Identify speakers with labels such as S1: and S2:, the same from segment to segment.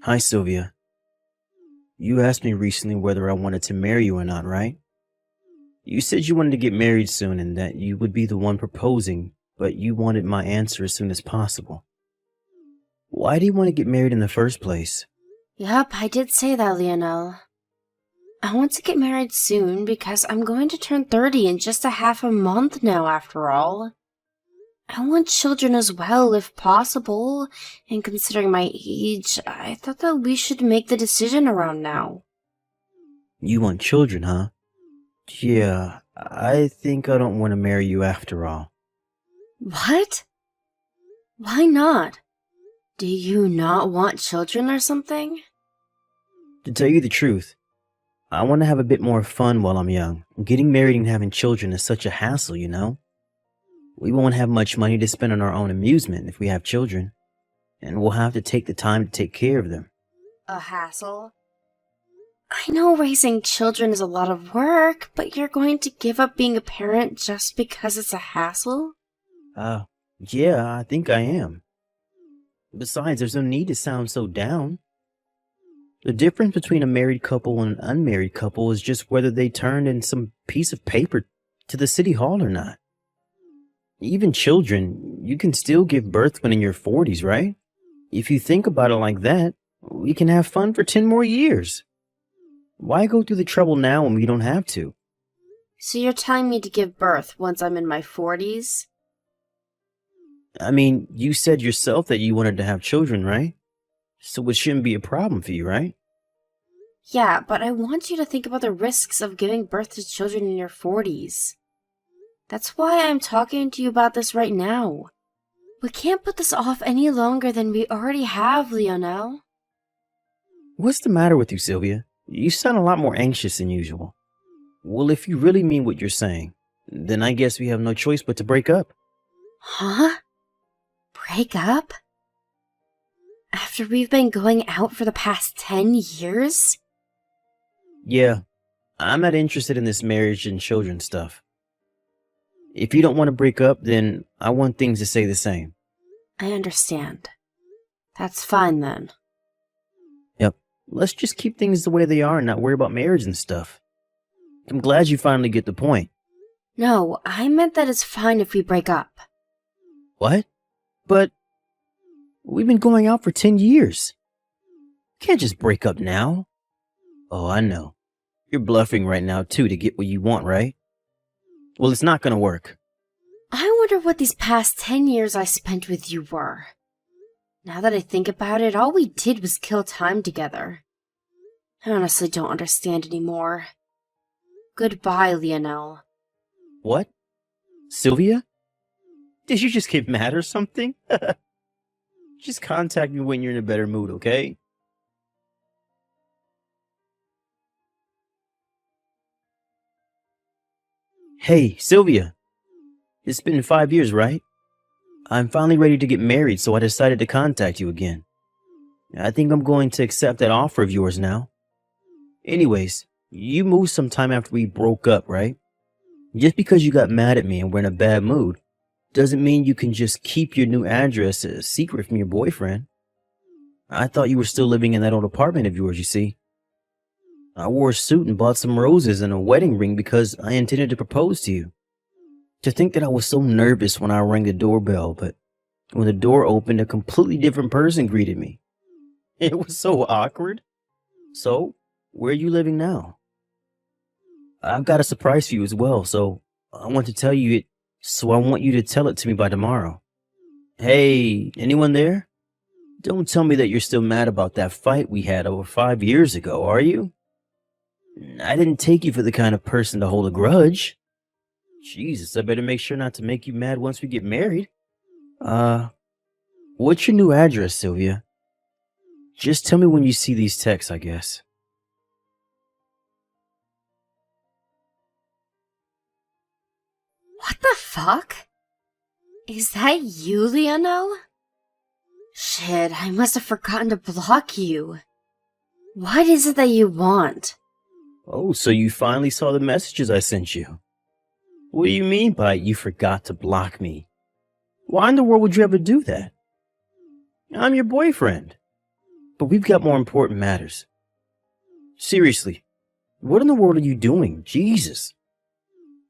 S1: Hi, Sylvia. You asked me recently whether I wanted to marry you or not, right? You said you wanted to get married soon and that you would be the one proposing, but you wanted my answer as soon as possible. Why do you want to get married in the first place?
S2: Yup, I did say that, Lionel. I want to get married soon because I'm going to turn 30 in just a half a month now, after all. I want children as well, if possible, and considering my age, I thought that we should make the decision around now.
S1: You want children, huh? Yeah, I think I don't want to marry you after all.
S2: What? Why not? Do you not want children or something?
S1: To tell you the truth, I want to have a bit more fun while I'm young. Getting married and having children is such a hassle, you know? We won't have much money to spend on our own amusement if we have children, and we'll have to take the time to take care of them.
S2: A hassle? I know raising children is a lot of work, but you're going to give up being a parent just because it's a hassle?
S1: Yeah, I think I am. Besides, there's no need to sound so down. The difference between a married couple and an unmarried couple is just whether they turned in some piece of paper to the city hall or not. Even children, you can still give birth when in your 40s, right? If you think about it like that, we can have fun for 10 more years. Why go through the trouble now when we don't have to?
S2: So you're telling me to give birth once I'm in my 40s?
S1: I mean, you said yourself that you wanted to have children, right? So it shouldn't be a problem for you, right?
S2: Yeah, but I want you to think about the risks of giving birth to children in your 40s. That's why I'm talking to you about this right now. We can't put this off any longer than we already have, Lionel.
S1: What's the matter with you, Sylvia? You sound a lot more anxious than usual. Well, if you really mean what you're saying, then I guess we have no choice but to break up.
S2: Huh? Break up? After we've been going out for the past 10 years?
S1: Yeah, I'm not interested in this marriage and children stuff. If you don't want to break up, then I want things to stay the same.
S2: I understand. That's fine then.
S1: Yep, let's just keep things the way they are and not worry about marriage and stuff. I'm glad you finally get the point.
S2: No, I meant that it's fine if we break up.
S1: What? But we've been going out for 10 years. Can't just break up now. Oh, I know. You're bluffing right now, too, to get what you want, right? Well, it's not gonna work.
S2: I wonder what these past 10 years I spent with you were. Now that I think about it, all we did was kill time together. I honestly don't understand anymore. Goodbye, Lionel.
S1: What? Sylvia? Did you just get mad or something? Just contact me when you're in a better mood, okay? Hey, Sylvia. It's been 5 years, right? I'm finally ready to get married, so I decided to contact you again. I think I'm going to accept that offer of yours now. Anyways, you moved sometime after we broke up, right? Just because you got mad at me and were in a bad mood doesn't mean you can just keep your new address a secret from your boyfriend. I thought you were still living in that old apartment of yours, you see. I wore a suit and bought some roses and a wedding ring because I intended to propose to you. To think that I was so nervous when I rang the doorbell, but when the door opened, a completely different person greeted me. It was so awkward. So, where are you living now? I've got a surprise for you as well, so I want to tell you it, so I want you to tell it to me by tomorrow. Hey, anyone there? Don't tell me that you're still mad about that fight we had over 5 years ago, are you? I didn't take you for the kind of person to hold a grudge. Jesus, I better make sure not to make you mad once we get married. What's your new address, Sylvia? Just tell me when you see these texts, I guess.
S2: What the fuck? Is that you, Lionel? Shit, I must have forgotten to block you. What is it that you want?
S1: Oh, so you finally saw the messages I sent you. What do you mean by you forgot to block me? Why in the world would you ever do that? I'm your boyfriend. but we've got more important matters. Seriously, what in the world are you doing? Jesus.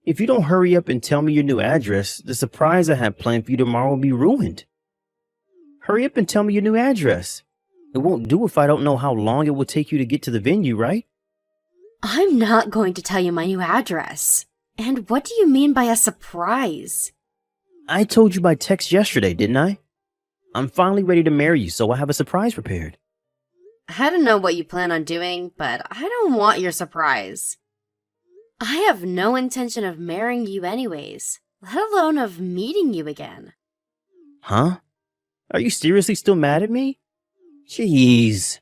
S1: If you don't hurry up and tell me your new address, the surprise I have planned for you tomorrow will be ruined. Hurry up and tell me your new address. It won't do if I don't know how long it will take you to get to the venue, right?
S2: I'm not going to tell you my new address. And what do you mean by a surprise?
S1: I told you by text yesterday, didn't I? I'm finally ready to marry you, so I have a surprise prepared.
S2: I don't know what you plan on doing, but I don't want your surprise. I have no intention of marrying you anyways, let alone of meeting you again.
S1: Huh? Are you seriously still mad at me? Jeez.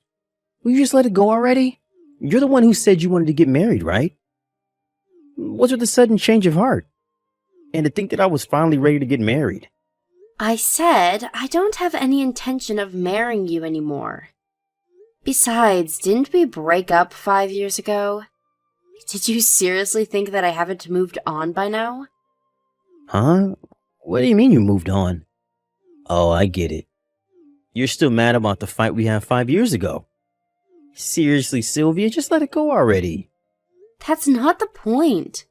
S1: Will you just let it go already? You're the one who said you wanted to get married, right? What's with the sudden change of heart? And to think that I was finally ready to get married.
S2: I said I don't have any intention of marrying you anymore. Besides, didn't we break up 5 years ago? Did you seriously think that I haven't moved on by now?
S1: Huh? What do you mean you moved on? Oh, I get it. You're still mad about the fight we had 5 years ago. Seriously, Sylvia, just let it go already.
S2: That's not the point.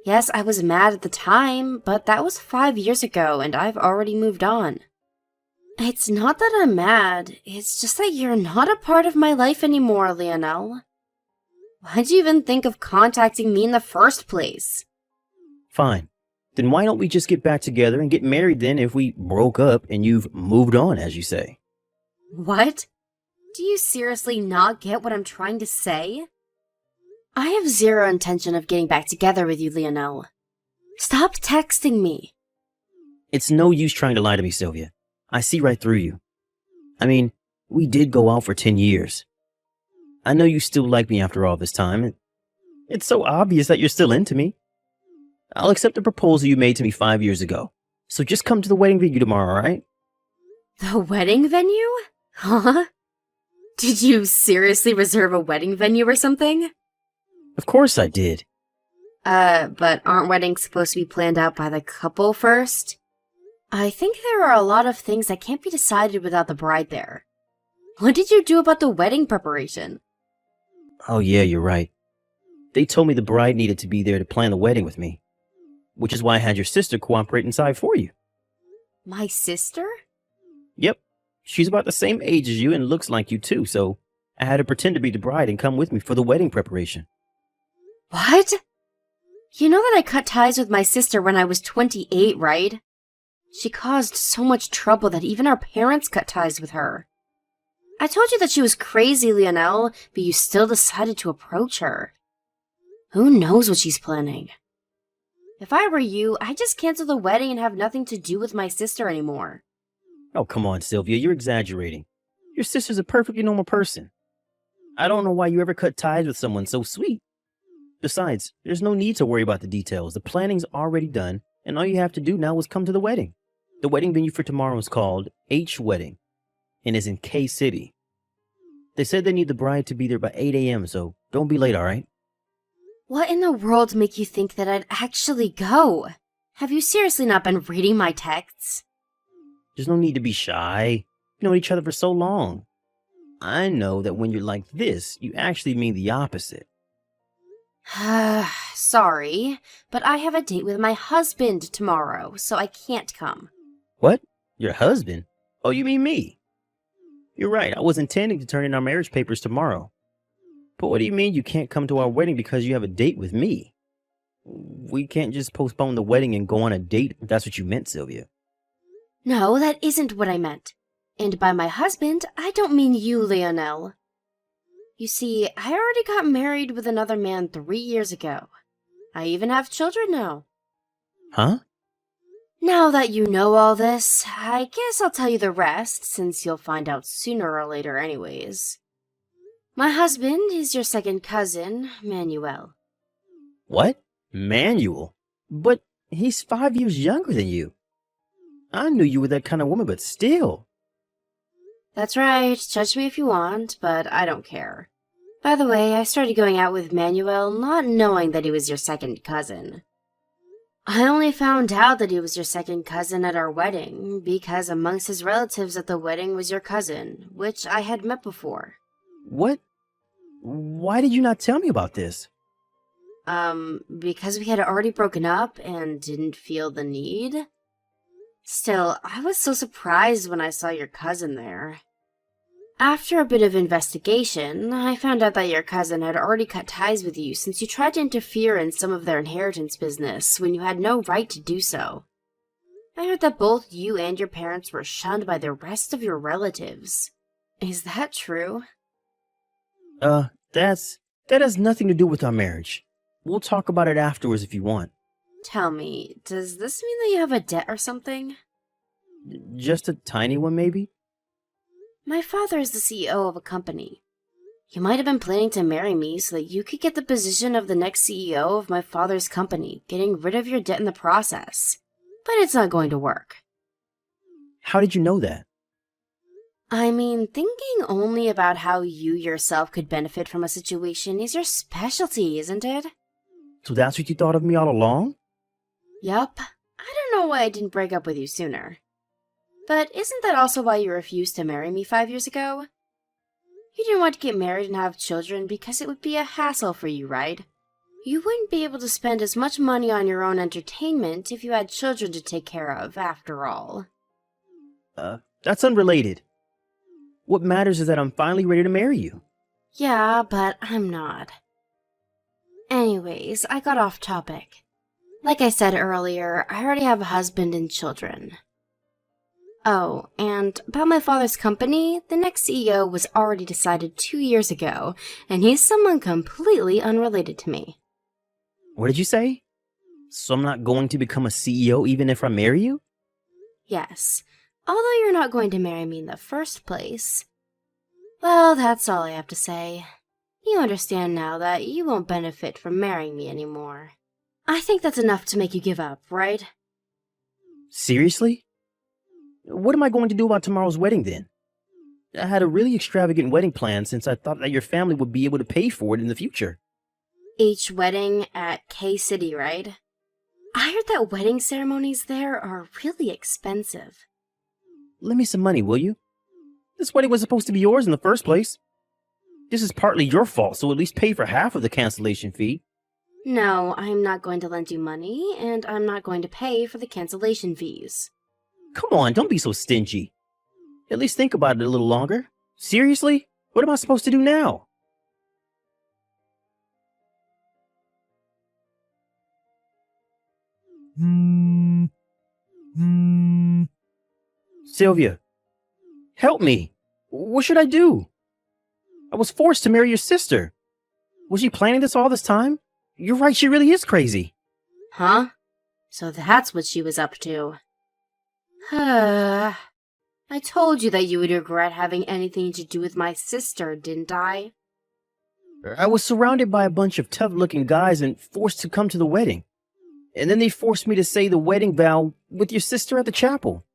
S2: Yes, I was mad at the time, but that was 5 years ago and I've already moved on. It's not that I'm mad, it's just that you're not a part of my life anymore, Lionel. Why'd you even think of contacting me in the first place?
S1: Fine. Then why don't we just get back together and get married then if we broke up and you've moved on, as you say?
S2: What? Do you seriously not get what I'm trying to say? I have zero intention of getting back together with you, Lionel. Stop texting me.
S1: It's no use trying to lie to me, Sylvia. I see right through you. I mean, we did go out for 10 years. I know you still like me after all this time. It's so obvious that you're still into me. I'll accept the proposal you made to me 5 years ago. So just come to the wedding venue tomorrow, all right?
S2: The wedding venue? Huh? Did you seriously reserve a wedding venue or something?
S1: Of course I did.
S2: But aren't weddings supposed to be planned out by the couple first? I think there are a lot of things that can't be decided without the bride there. What did you do about the wedding preparation?
S1: Oh yeah, you're right. They told me the bride needed to be there to plan the wedding with me. Which is why I had your sister cooperate inside for you.
S2: My sister?
S1: Yep. She's about the same age as you and looks like you too, so I had her pretend to be the bride and come with me for the wedding preparation.
S2: What? You know that I cut ties with my sister when I was 28, right? She caused so much trouble that even our parents cut ties with her. I told you that she was crazy, Lionel, but you still decided to approach her. Who knows what she's planning? If I were you, I'd just cancel the wedding and have nothing to do with my sister anymore.
S1: Oh, come on, Sylvia, you're exaggerating. Your sister's a perfectly normal person. I don't know why you ever cut ties with someone so sweet. Besides, there's no need to worry about the details. The planning's already done, and all you have to do now is come to the wedding. The wedding venue for tomorrow is called H Wedding, and is in K City. They said they need the bride to be there by 8 a.m., so don't be late, all right?
S2: What in the world make you think that I'd actually go? Have you seriously not been reading my texts?
S1: There's no need to be shy. You've known each other for so long. I know that when you're like this, you actually mean the opposite.
S2: Sorry, but I have a date with my husband tomorrow, so I can't come.
S1: What? Your husband? Oh, you mean me? You're right, I was intending to turn in our marriage papers tomorrow. But what do you mean you can't come to our wedding because you have a date with me? We can't just postpone the wedding and go on a date if that's what you meant, Sylvia.
S2: No, that isn't what I meant. And by my husband, I don't mean you, Lionel. You see, I already got married with another man 3 years ago. I even have children now.
S1: Huh?
S2: Now that you know all this, I guess I'll tell you the rest, since you'll find out sooner or later anyways. My husband is your second cousin, Manuel.
S1: What? Manuel? But he's 5 years younger than you. I knew you were that kind of woman, but still.
S2: That's right, judge me if you want, but I don't care. By the way, I started going out with Manuel not knowing that he was your second cousin. I only found out that he was your second cousin at our wedding because amongst his relatives at the wedding was your cousin, which I had met before.
S1: What? Why did you not tell me about this?
S2: Because we had already broken up and didn't feel the need. Still, I was so surprised when I saw your cousin there. After a bit of investigation, I found out that your cousin had already cut ties with you since you tried to interfere in some of their inheritance business when you had no right to do so. I heard that both you and your parents were shunned by the rest of your relatives. Is that true?
S1: That has nothing to do with our marriage. We'll talk about it afterwards if you want.
S2: Tell me, does this mean that you have a debt or something?
S1: Just a tiny one, maybe?
S2: My father is the CEO of a company. You might have been planning to marry me so that you could get the position of the next CEO of my father's company, getting rid of your debt in the process. But it's not going to work.
S1: How did you know that?
S2: I mean, thinking only about how you yourself could benefit from a situation is your specialty, isn't it?
S1: So that's what you thought of me all along?
S2: Yup. I don't know why I didn't break up with you sooner. But isn't that also why you refused to marry me 5 years ago? You didn't want to get married and have children because it would be a hassle for you, right? You wouldn't be able to spend as much money on your own entertainment if you had children to take care of, after all.
S1: That's unrelated. What matters is that I'm finally ready to marry you.
S2: Yeah, but I'm not. Anyways, I got off topic. Like I said earlier, I already have a husband and children. Oh, and about my father's company, the next CEO was already decided 2 years ago, and he's someone completely unrelated to me.
S1: What did you say? So I'm not going to become a CEO even if I marry you?
S2: Yes, although you're not going to marry me in the first place. Well, that's all I have to say. You understand now that you won't benefit from marrying me anymore. I think that's enough to make you give up, right?
S1: Seriously? What am I going to do about tomorrow's wedding then? I had a really extravagant wedding plan since I thought that your family would be able to pay for it in the future.
S2: Each wedding at K-City, right? I heard that wedding ceremonies there are really expensive.
S1: Lend me some money, will you? This wedding was supposed to be yours in the first place. This is partly your fault, so at least pay for half of the cancellation fee.
S2: No, I'm not going to lend you money, and I'm not going to pay for the cancellation fees.
S1: Come on, don't be so stingy. At least think about it a little longer. Seriously? What am I supposed to do now? Sylvia, help me. What should I do? I was forced to marry your sister. Was she planning this all this time? You're right, she really is crazy.
S2: Huh? So that's what she was up to. I told you that you would regret having anything to do with my sister, didn't I?
S1: I was surrounded by a bunch of tough-looking guys and forced to come to the wedding. And then they forced me to say the wedding vow with your sister at the chapel.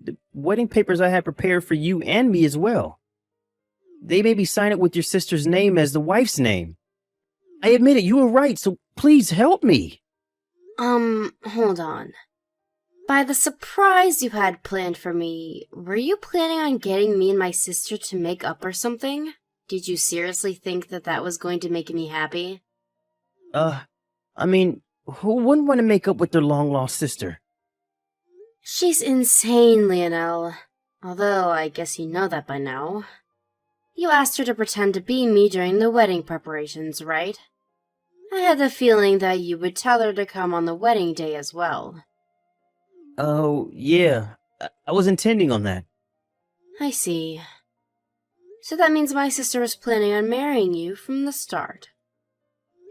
S1: The wedding papers I had prepared for you and me as well. They made me sign it with your sister's name as the wife's name. I admit it, you were right, so please help me.
S2: Hold on. By the surprise you had planned for me, were you planning on getting me and my sister to make up or something? Did you seriously think that that was going to make me happy?
S1: I mean, who wouldn't want to make up with their long-lost sister?
S2: She's insane, Lionel. Although, I guess you know that by now. You asked her to pretend to be me during the wedding preparations, right? I had the feeling that you would tell her to come on the wedding day as well.
S1: Oh, yeah. I was intending on that.
S2: I see. So that means my sister was planning on marrying you from the start.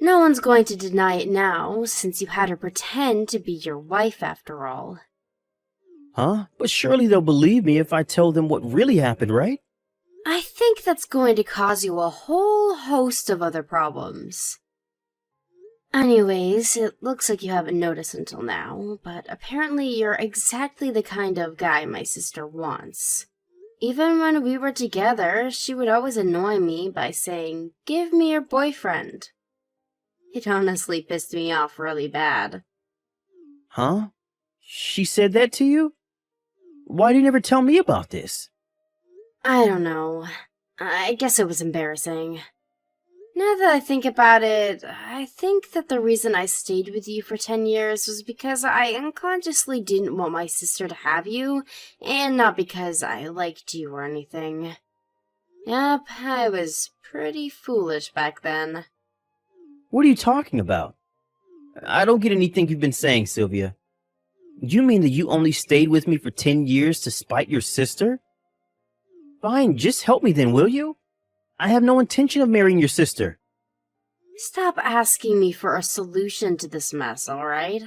S2: No one's going to deny it now, since you had her pretend to be your wife after all.
S1: Huh? But surely they'll believe me if I tell them what really happened, right?
S2: I think that's going to cause you a whole host of other problems. Anyways, it looks like you haven't noticed until now, but apparently you're exactly the kind of guy my sister wants. Even when we were together, she would always annoy me by saying, "Give me your boyfriend." It honestly pissed me off really bad.
S1: Huh? She said that to you? Why did you never tell me about this?
S2: I don't know. I guess it was embarrassing. Now that I think about it, I think that the reason I stayed with you for 10 years was because I unconsciously didn't want my sister to have you, and not because I liked you or anything. Yep, I was pretty foolish back then.
S1: What are you talking about? I don't get anything you've been saying, Sylvia. You mean that you only stayed with me for 10 years to spite your sister? Fine, just help me then, will you? I have no intention of marrying your sister.
S2: Stop asking me for a solution to this mess, alright?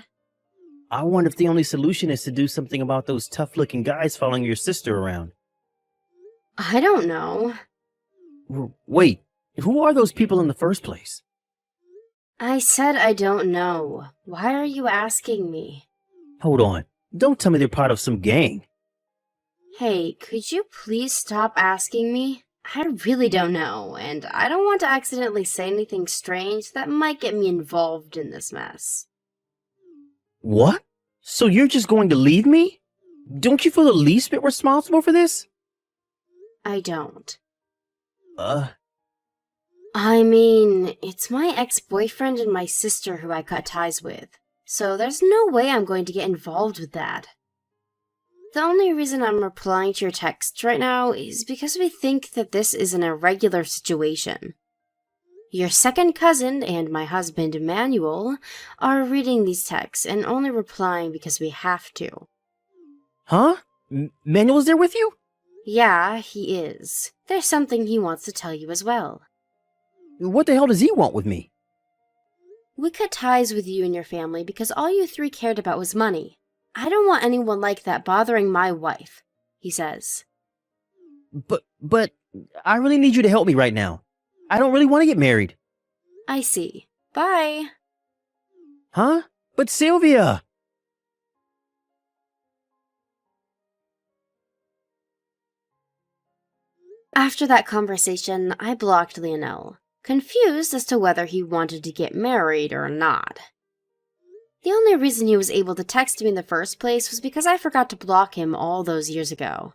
S1: I wonder if the only solution is to do something about those tough-looking guys following your sister around.
S2: I don't know.
S1: Wait, who are those people in the first place?
S2: I said I don't know. Why are you asking me?
S1: Hold on. Don't tell me they're part of some gang.
S2: Hey, could you please stop asking me? I really don't know, and I don't want to accidentally say anything strange that might get me involved in this mess.
S1: What? So you're just going to leave me? Don't you feel the least bit responsible for this?
S2: I don't.
S1: Uh,
S2: I mean, it's my ex-boyfriend and my sister who I cut ties with, so there's no way I'm going to get involved with that. The only reason I'm replying to your texts right now is because we think that this is an irregular situation. Your second cousin and my husband, Emmanuel, are reading these texts and only replying because we have to.
S1: huh? Manuel's there with you?
S2: Yeah, he is. There's something he wants to tell you as well.
S1: What the hell does he want with me?
S2: We cut ties with you and your family because all you three cared about was money. I don't want anyone like that bothering my wife, he says.
S1: But, I really need you to help me right now. I don't really want to get married.
S2: I see. Bye.
S1: Huh? But Sylvia!
S2: After that conversation, I blocked Lionel, confused as to whether he wanted to get married or not. The only reason he was able to text me in the first place was because I forgot to block him all those years ago.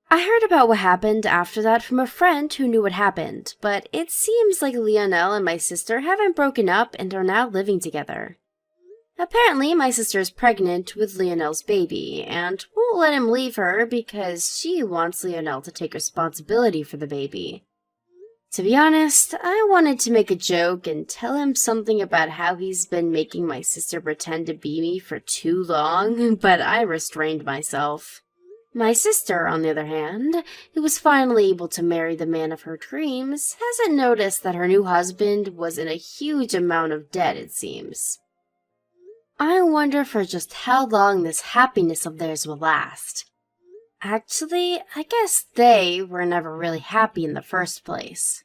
S2: I heard about what happened after that from a friend who knew what happened, but it seems like Lionel and my sister haven't broken up and are now living together. Apparently, my sister is pregnant with Lionel's baby, and won't let him leave her because she wants Lionel to take responsibility for the baby. To be honest, I wanted to make a joke and tell him something about how he's been making my sister pretend to be me for too long, but I restrained myself. My sister, on the other hand, who was finally able to marry the man of her dreams, hasn't noticed that her new husband was in a huge amount of debt, it seems. I wonder for just how long this happiness of theirs will last. Actually, I guess they were never really happy in the first place.